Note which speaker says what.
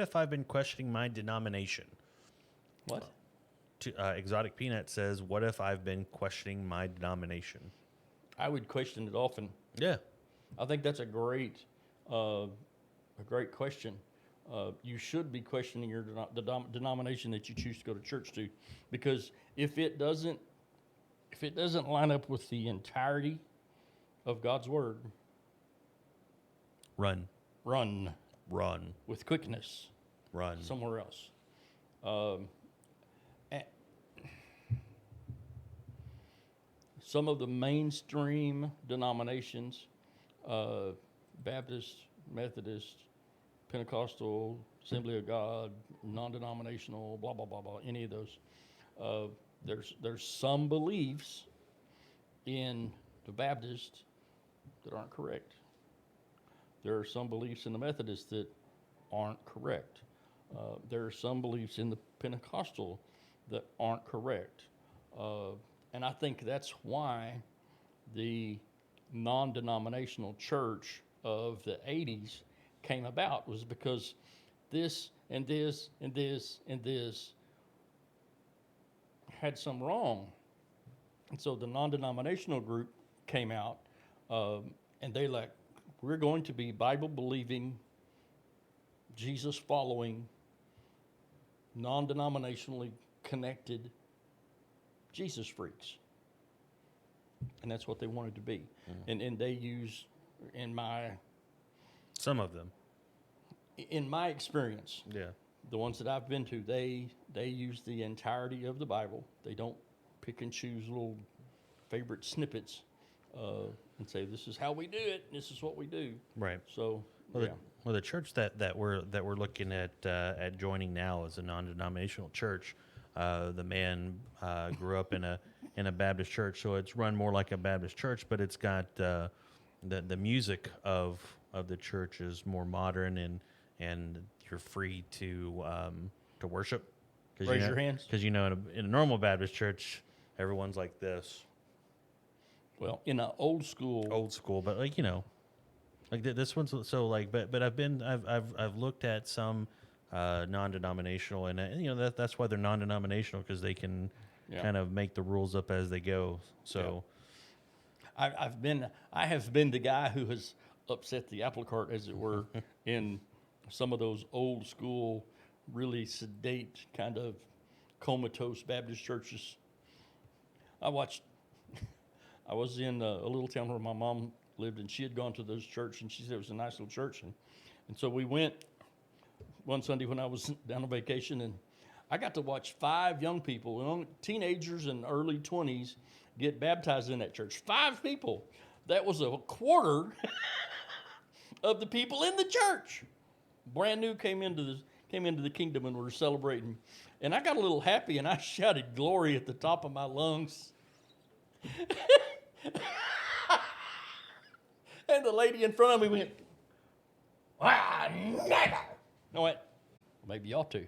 Speaker 1: if I've been questioning my denomination?
Speaker 2: What?
Speaker 1: Exotic Peanut says, what if I've been questioning my denomination?
Speaker 2: I would question it often.
Speaker 1: Yeah.
Speaker 2: I think that's a great question. You should be questioning the denomination that you choose to go to church to, because if it doesn't line up with the entirety of God's word,
Speaker 1: Run
Speaker 2: with quickness
Speaker 1: run.
Speaker 2: somewhere else. Um, some of the mainstream denominations, Baptist, Methodist, Pentecostal, Assembly of God, non-denominational, blah blah blah blah, any of those. There's some beliefs in the Baptist that aren't correct. There are some beliefs in the Methodist that aren't correct. There are some beliefs in the Pentecostal that aren't correct. And I think that's why the non-denominational church of the 80s came about, was because this and this and this and this had some wrong. And so the non-denominational group came out, and they we're going to be Bible-believing, Jesus-following, non-denominationally connected Jesus freaks. And that's what they wanted to be. And they use,
Speaker 1: Some of them.
Speaker 2: in my experience,
Speaker 1: Yeah.
Speaker 2: the ones that I've been to, they use the entirety of the Bible. They don't pick and choose little favorite snippets and say, this is how we do it, this is what we do.
Speaker 1: Right.
Speaker 2: So,
Speaker 1: The church that we're looking at joining now is a non-denominational church. The man grew up in a Baptist church, so it's run more like a Baptist church, but it's got the music of the church is more modern, and you're free to worship.
Speaker 2: raise your hands.
Speaker 1: Because in a normal Baptist church, everyone's like this.
Speaker 2: Well, in an old school,
Speaker 1: but this one's so but I've looked at some non-denominational, and that's why they're non-denominational, because they can kind of make the rules up as they go. So
Speaker 2: I have been the guy who has upset the apple cart, as it were, in some of those old school, really sedate kind of comatose Baptist churches. I was in a little town where my mom lived, and she had gone to this church, and she said it was a nice little church. And so we went one Sunday when I was down on vacation, and I got to watch 5 young people, teenagers and early 20s, get baptized in that church. 5 people. That was a quarter of the people in the church. Brand new came into the kingdom, and were celebrating. And I got a little happy, and I shouted glory at the top of my lungs. And the lady in front of me went, never. I went, maybe you ought to.